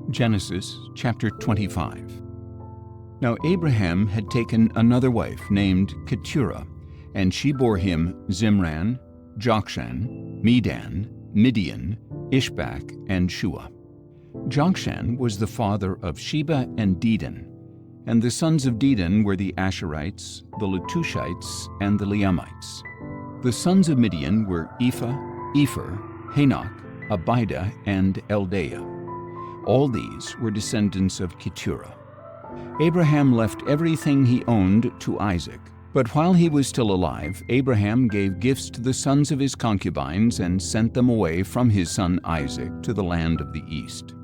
Genesis chapter 25. Now Abraham had taken another wife named Keturah, and she bore him Zimran, Jokshan, Medan, Midian, Ishbak, and Shua. Jokshan was the father of Sheba and Dedan, and the sons of Dedan were the Asherites, the Letushites, and the Leamites. The sons of Midian were Ephah, Epher, Hanok, Abida, and Eldaah. All these were descendants of Keturah. Abraham left everything he owned to Isaac. But while he was still alive, Abraham gave gifts to the sons of his concubines and sent them away from his son Isaac to the land of the east.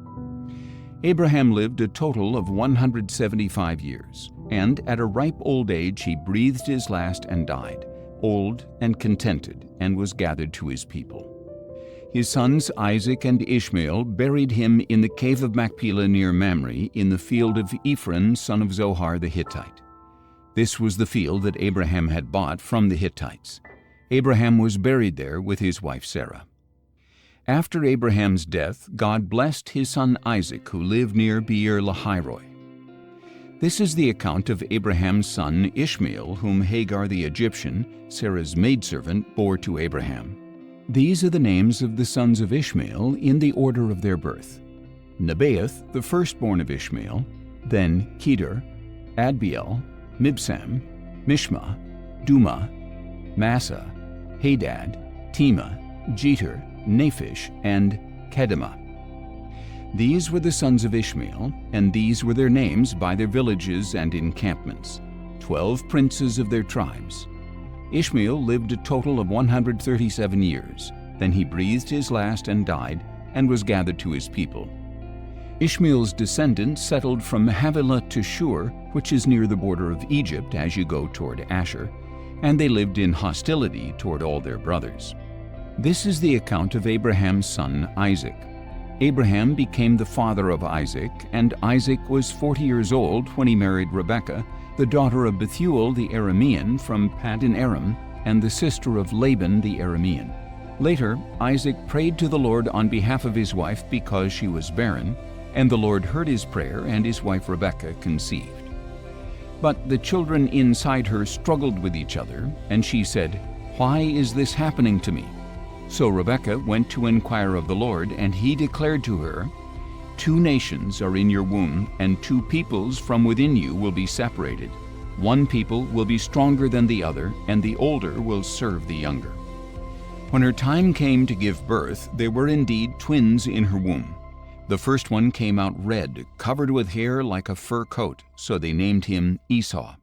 Abraham lived a total of 175 years, and at a ripe old age he breathed his last and died, old and contented, and was gathered to his people. His sons Isaac and Ishmael buried him in the cave of Machpelah near Mamre, in the field of Ephron, son of Zohar the Hittite. This was the field that Abraham had bought from the Hittites. Abraham was buried there with his wife Sarah. After Abraham's death, God blessed his son Isaac, who lived near Beer-lahai-roi. This is the account of Abraham's son Ishmael, whom Hagar the Egyptian, Sarah's maidservant, bore to Abraham. These are the names of the sons of Ishmael in the order of their birth: Nebaioth, the firstborn of Ishmael, then Kedar, Adbeel, Mibsam, Mishma, Duma, Massa, Hadad, Tema, Jeter, Naphish, and Kedemah. These were the sons of Ishmael, and these were their names by their villages and encampments, 12 princes of their tribes. Ishmael lived a total of 137 years. Then he breathed his last and died, and was gathered to his people. Ishmael's descendants settled from Havilah to Shur, which is near the border of Egypt as you go toward Asher, and they lived in hostility toward all their brothers. This is the account of Abraham's son Isaac. Abraham became the father of Isaac, and Isaac was 40 years old when he married Rebekah, the daughter of Bethuel the Aramean from Paddan Aram, and the sister of Laban the Aramean. Later, Isaac prayed to the Lord on behalf of his wife because she was barren, and the Lord heard his prayer, and his wife Rebekah conceived. But the children inside her struggled with each other, and she said, "Why is this happening to me?" So Rebekah went to inquire of the Lord, and he declared to her, "Two nations are in your womb, and two peoples from within you will be separated. One people will be stronger than the other, and the older will serve the younger." When her time came to give birth, there were indeed twins in her womb. The first one came out red, covered with hair like a fur coat, so they named him Esau.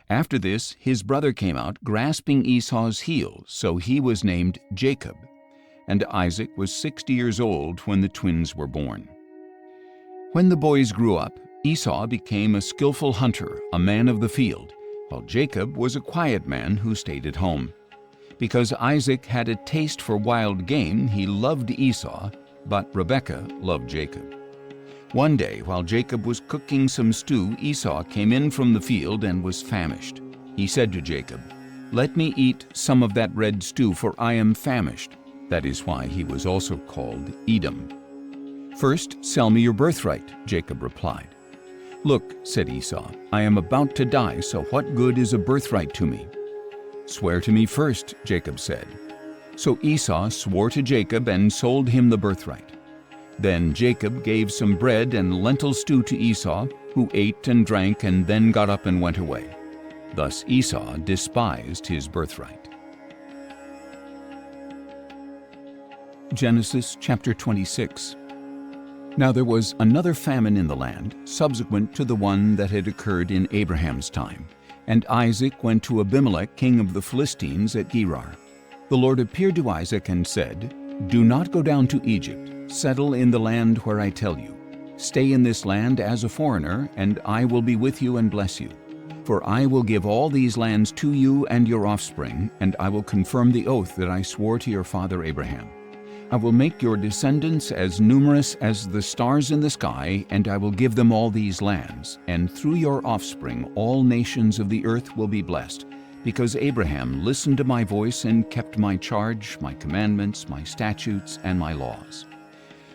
After this, his brother came out, grasping Esau's heel, so he was named Jacob. And Isaac was 60 years old when the twins were born. When the boys grew up, Esau became a skillful hunter, a man of the field, while Jacob was a quiet man who stayed at home. Because Isaac had a taste for wild game, he loved Esau, but Rebekah loved Jacob. One day, while Jacob was cooking some stew, Esau came in from the field and was famished. He said to Jacob, "Let me eat some of that red stew, for I am famished." That is why he was also called Edom. "First, sell me your birthright," Jacob replied. "Look," said Esau, "I am about to die, so what good is a birthright to me?" "Swear to me first," Jacob said. So Esau swore to Jacob and sold him the birthright. Then Jacob gave some bread and lentil stew to Esau, who ate and drank and then got up and went away. Thus Esau despised his birthright. Genesis chapter 26. Now there was another famine in the land, subsequent to the one that had occurred in Abraham's time. And Isaac went to Abimelech, king of the Philistines, at Gerar. The Lord appeared to Isaac and said, "Do not go down to Egypt. Settle in the land where I tell you. Stay in this land as a foreigner, and I will be with you and bless you. For I will give all these lands to you and your offspring, and I will confirm the oath that I swore to your father Abraham. I will make your descendants as numerous as the stars in the sky, and I will give them all these lands, and through your offspring all nations of the earth will be blessed, because Abraham listened to my voice and kept my charge, my commandments, my statutes, and my laws."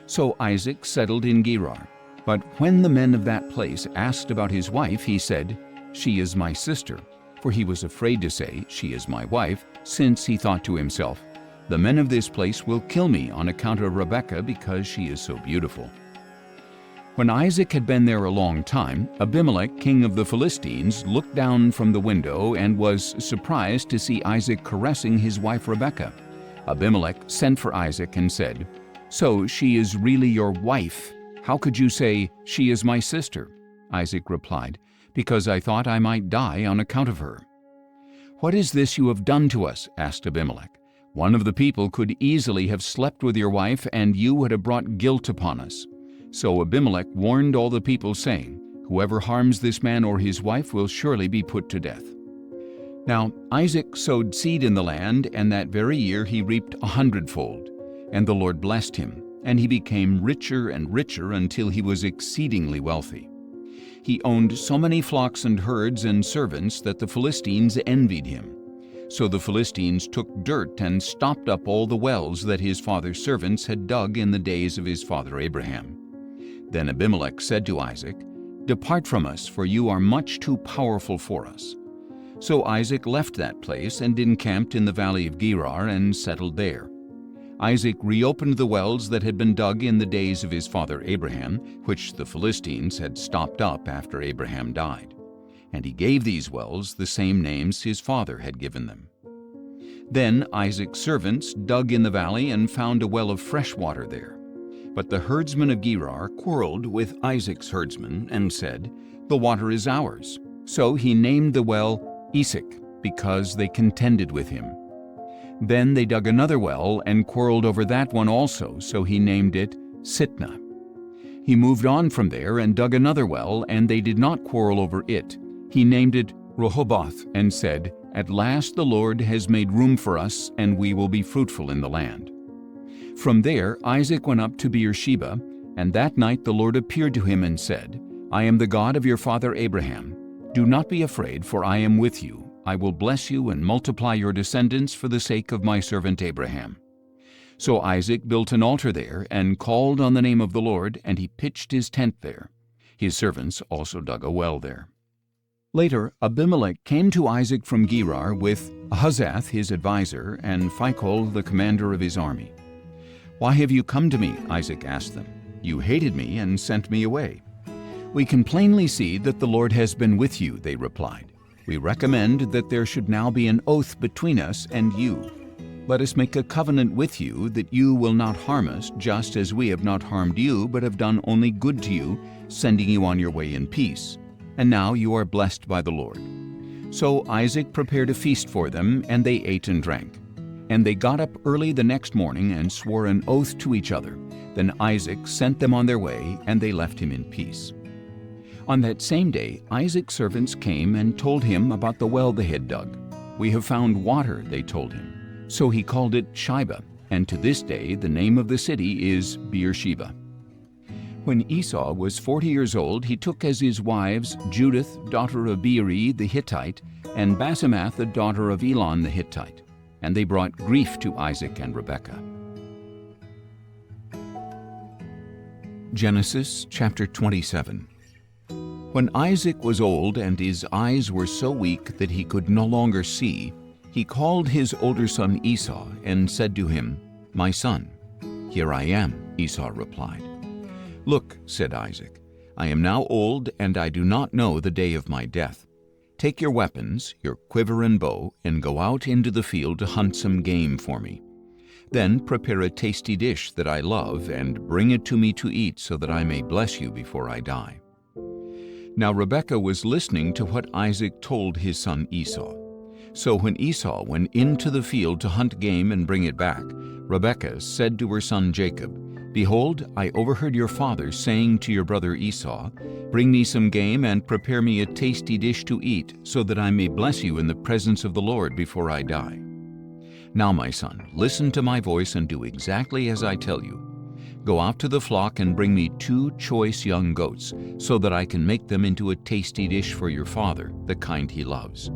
So Isaac settled in Gerar. But when the men of that place asked about his wife, he said, "She is my sister," for he was afraid to say, "She is my wife," since he thought to himself, "The men of this place will kill me on account of Rebekah because she is so beautiful." When Isaac had been there a long time, Abimelech, king of the Philistines, looked down from the window and was surprised to see Isaac caressing his wife Rebekah. Abimelech sent for Isaac and said, "So she is really your wife? How could you say, 'She is my sister'?" Isaac replied, "Because I thought I might die on account of her." "What is this you have done to us?" asked Abimelech. "One of the people could easily have slept with your wife, and you would have brought guilt upon us." So Abimelech warned all the people, saying, "Whoever harms this man or his wife will surely be put to death." Now Isaac sowed seed in the land, and that very year he reaped 100-fold. And the Lord blessed him, and he became richer and richer until he was exceedingly wealthy. He owned so many flocks and herds and servants that the Philistines envied him. So the Philistines took dirt and stopped up all the wells that his father's servants had dug in the days of his father Abraham. Then Abimelech said to Isaac, "Depart from us, for you are much too powerful for us." So Isaac left that place and encamped in the valley of Gerar and settled there. Isaac reopened the wells that had been dug in the days of his father Abraham, which the Philistines had stopped up after Abraham died. And he gave these wells the same names his father had given them. Then Isaac's servants dug in the valley and found a well of fresh water there. But the herdsmen of Gerar quarreled with Isaac's herdsmen and said, "The water is ours." So he named the well Esek, because they contended with him. Then they dug another well and quarreled over that one also, so he named it Sitnah. He moved on from there and dug another well, and they did not quarrel over it. He named it Rehoboth and said, "At last the Lord has made room for us, and we will be fruitful in the land." From there Isaac went up to Beersheba, and that night the Lord appeared to him and said, "I am the God of your father Abraham. Do not be afraid, for I am with you. I will bless you and multiply your descendants for the sake of my servant Abraham." So Isaac built an altar there and called on the name of the Lord, and he pitched his tent there. His servants also dug a well there. Later Abimelech came to Isaac from Gerar with Ahuzzath his advisor and Phicol the commander of his army. "Why have you come to me?" Isaac asked them. "You hated me and sent me away." "We can plainly see that the Lord has been with you," they replied. "We recommend that there should now be an oath between us and you. Let us make a covenant with you that you will not harm us, just as we have not harmed you, but have done only good to you, sending you on your way in peace. And now you are blessed by the Lord." So Isaac prepared a feast for them, and they ate and drank. And they got up early the next morning and swore an oath to each other. Then Isaac sent them on their way, and they left him in peace. On that same day Isaac's servants came and told him about the well they had dug. "We have found water," they told him. So he called it Shibah, and to this day the name of the city is Beersheba. When Esau was 40 years old, he took as his wives Judith, daughter of Beeri the Hittite, and Basemath, the daughter of Elon the Hittite. And they brought grief to Isaac and Rebekah. Genesis chapter 27. When Isaac was old and his eyes were so weak that he could no longer see, he called his older son Esau and said to him, "My son." "Here I am," Esau replied. "Look," said Isaac, "I am now old and I do not know the day of my death. Take your weapons, your quiver and bow, and go out into the field to hunt some game for me. Then prepare a tasty dish that I love and bring it to me to eat so that I may bless you before I die." Now Rebekah was listening to what Isaac told his son Esau. So when Esau went into the field to hunt game and bring it back, Rebekah said to her son Jacob, "Behold, I overheard your father saying to your brother Esau, 'Bring me some game and prepare me a tasty dish to eat, so that I may bless you in the presence of the Lord before I die.' Now, my son, listen to my voice and do exactly as I tell you. Go out to the flock and bring me 2 choice young goats, so that I can make them into a tasty dish for your father, the kind he loves.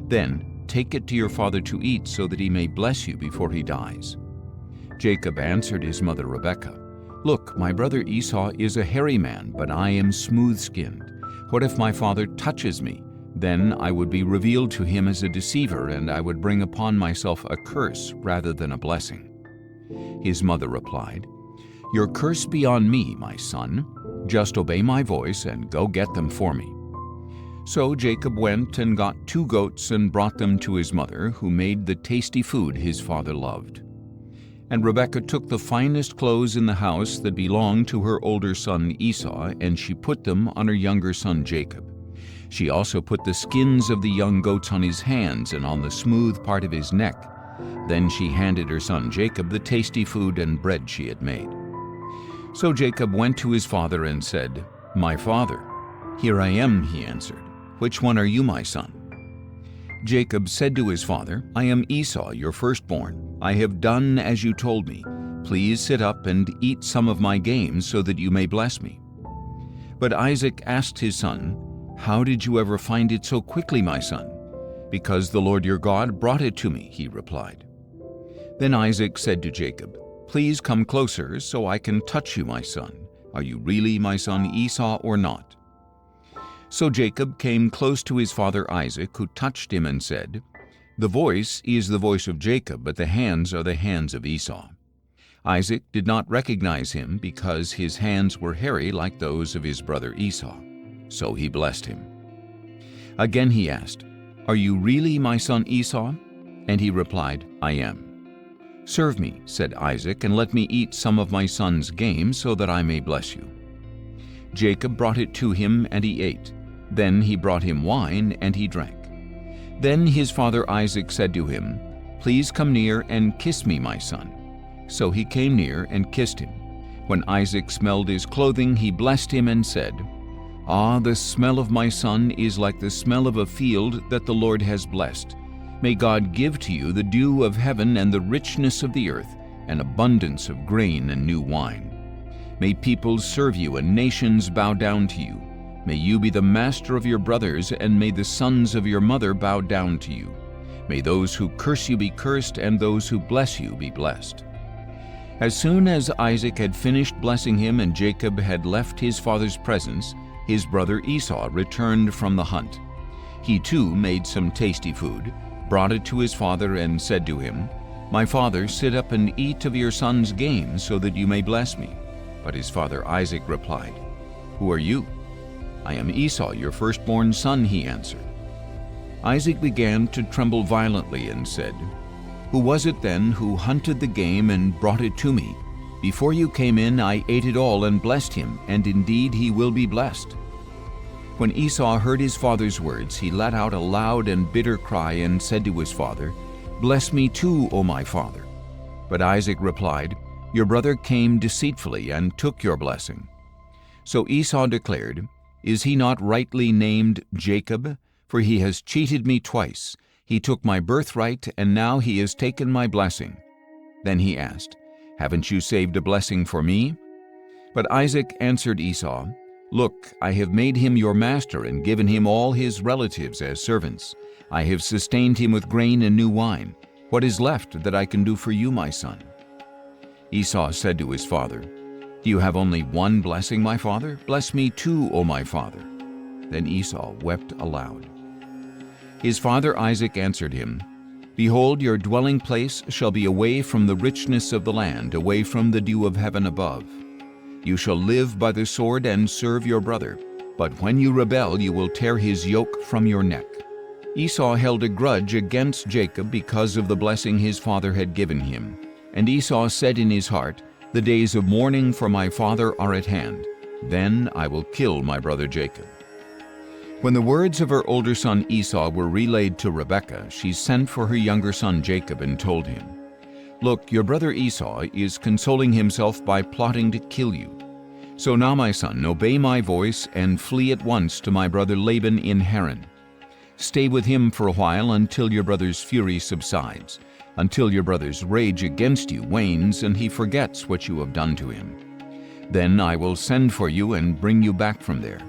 Then take it to your father to eat, so that he may bless you before he dies." Jacob answered his mother Rebekah, Look, my brother Esau is a hairy man, but I am smooth-skinned. What if my father touches me? Then I would be revealed to him as a deceiver, and I would bring upon myself a curse rather than a blessing." His mother replied, "Your curse be on me, my son. Just obey my voice and go get them for me." So Jacob went and got 2 goats and brought them to his mother, who made the tasty food his father loved. And Rebekah took the finest clothes in the house that belonged to her older son Esau, and she put them on her younger son Jacob. She also put the skins of the young goats on his hands and on the smooth part of his neck. Then she handed her son Jacob the tasty food and bread she had made. So Jacob went to his father and said, "My father." "Here I am," he answered. "Which one are you, my son?" Jacob said to his father, "I am Esau, your firstborn. I have done as you told me. Please sit up and eat some of my game so that you may bless me." But Isaac asked his son, "How did you ever find it so quickly, my son?" "Because the Lord your God brought it to me," he replied. Then Isaac said to Jacob, "Please come closer so I can touch you, my son. Are you really my son Esau or not?" So Jacob came close to his father Isaac, who touched him and said, "The voice is the voice of Jacob, but the hands are the hands of Esau." Isaac did not recognize him because his hands were hairy like those of his brother Esau. So he blessed him. Again he asked, "Are you really my son Esau?" And he replied, "I am." "Serve me," said Isaac, "and let me eat some of my son's game so that I may bless you." Jacob brought it to him, and he ate. Then he brought him wine, and he drank. Then his father Isaac said to him, "Please come near and kiss me, my son." So he came near and kissed him. When Isaac smelled his clothing, he blessed him and said, "Ah, the smell of my son is like the smell of a field that the Lord has blessed. May God give to you the dew of heaven and the richness of the earth, an abundance of grain and new wine. May peoples serve you and nations bow down to you. May you be the master of your brothers, and may the sons of your mother bow down to you. May those who curse you be cursed, and those who bless you be blessed." As soon as Isaac had finished blessing him and Jacob had left his father's presence, his brother Esau returned from the hunt. He too made some tasty food, brought it to his father, and said to him, "My father, sit up and eat of your son's game so that you may bless me." But his father Isaac replied, "Who are you?" "I am Esau, your firstborn son," he answered. Isaac began to tremble violently and said, "Who was it then who hunted the game and brought it to me? Before you came in, I ate it all and blessed him, and indeed he will be blessed." When Esau heard his father's words, he let out a loud and bitter cry and said to his father, "Bless me too, O my father." But Isaac replied, "Your brother came deceitfully and took your blessing." So Esau declared, "Is he not rightly named Jacob? For he has cheated me twice. He took my birthright, and now he has taken my blessing." Then he asked, "Haven't you saved a blessing for me?" But Isaac answered Esau, "Look, I have made him your master and given him all his relatives as servants. I have sustained him with grain and new wine. What is left that I can do for you, my son?" Esau said to his father, "Do you have only one blessing, my father? Bless me too, O my father." Then Esau wept aloud. His father Isaac answered him, "Behold, your dwelling place shall be away from the richness of the land, away from the dew of heaven above. You shall live by the sword and serve your brother, but when you rebel, you will tear his yoke from your neck." Esau held a grudge against Jacob because of the blessing his father had given him. And Esau said in his heart, "The days of mourning for my father are at hand. Then I will kill my brother Jacob." When the words of her older son Esau were relayed to Rebekah, she sent for her younger son Jacob and told him, "Look, your brother Esau is consoling himself by plotting to kill you. So now, my son, obey my voice and flee at once to my brother Laban in Haran. Stay with him for a while until your brother's fury subsides, until your brother's rage against you wanes and he forgets what you have done to him. Then I will send for you and bring you back from there.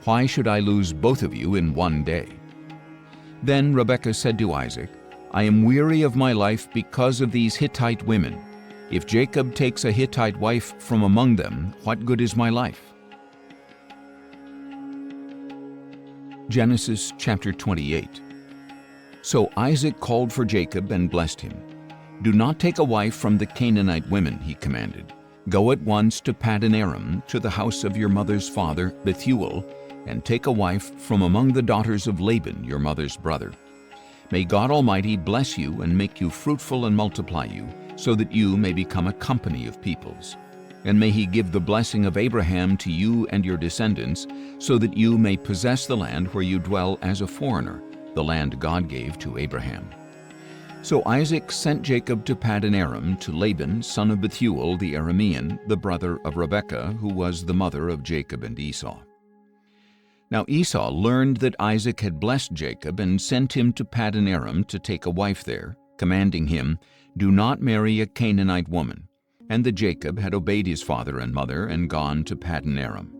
Why should I lose both of you in one day?" Then Rebekah said to Isaac, "I am weary of my life because of these Hittite women. If Jacob takes a Hittite wife from among them, what good is my life?" Genesis chapter 28. So Isaac called for Jacob and blessed him. "Do not take a wife from the Canaanite women," he commanded. "Go at once to Paddan Aram, to the house of your mother's father, Bethuel, and take a wife from among the daughters of Laban, your mother's brother. May God Almighty bless you and make you fruitful and multiply you, so that you may become a company of peoples. And may he give the blessing of Abraham to you and your descendants, so that you may possess the land where you dwell as a foreigner, the land God gave to Abraham." So Isaac sent Jacob to Paddan Aram, to Laban, son of Bethuel the Aramean, the brother of Rebekah, who was the mother of Jacob and Esau. Now Esau learned that Isaac had blessed Jacob and sent him to Paddan Aram to take a wife there, commanding him, "Do not marry a Canaanite woman," and that Jacob had obeyed his father and mother and gone to Paddan Aram.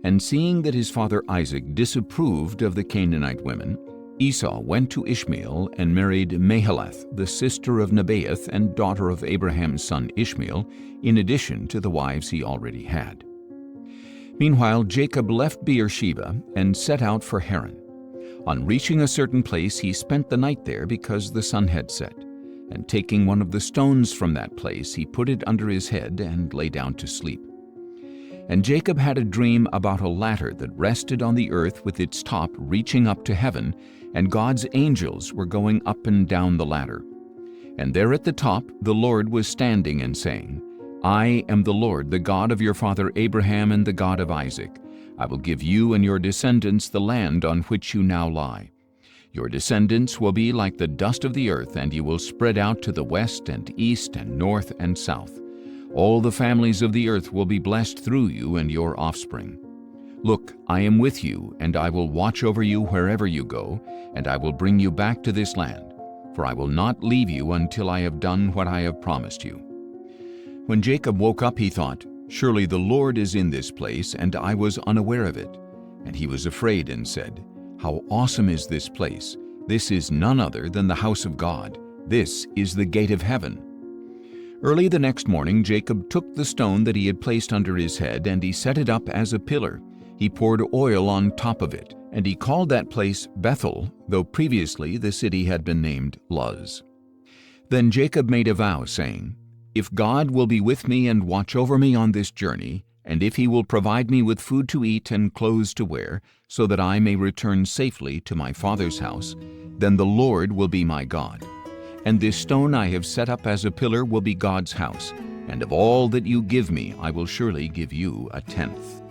And seeing that his father Isaac disapproved of the Canaanite women, Esau went to Ishmael and married Mahalath, the sister of Nebaioth and daughter of Abraham's son Ishmael, in addition to the wives he already had. Meanwhile, Jacob left Beersheba and set out for Haran. On reaching a certain place, he spent the night there because the sun had set. And taking one of the stones from that place, he put it under his head and lay down to sleep. And Jacob had a dream about a ladder that rested on the earth with its top reaching up to heaven, and God's angels were going up and down the ladder. And there at the top the Lord was standing and saying, "I am the Lord, the God of your father Abraham and the God of Isaac. I will give you and your descendants the land on which you now lie. Your descendants will be like the dust of the earth, and you will spread out to the west and east and north and south. All the families of the earth will be blessed through you and your offspring. Look, I am with you, and I will watch over you wherever you go, and I will bring you back to this land, for I will not leave you until I have done what I have promised you." When Jacob woke up, he thought, "Surely the Lord is in this place, and I was unaware of it." And he was afraid and said, "How awesome is this place! This is none other than the house of God. This is the gate of heaven." Early the next morning, Jacob took the stone that he had placed under his head, and he set it up as a pillar. He poured oil on top of it, and he called that place Bethel, though previously the city had been named Luz. Then Jacob made a vow, saying, "If God will be with me and watch over me on this journey, and if he will provide me with food to eat and clothes to wear, so that I may return safely to my father's house, then the Lord will be my God. And this stone I have set up as a pillar will be God's house, and of all that you give me I will surely give you a tenth."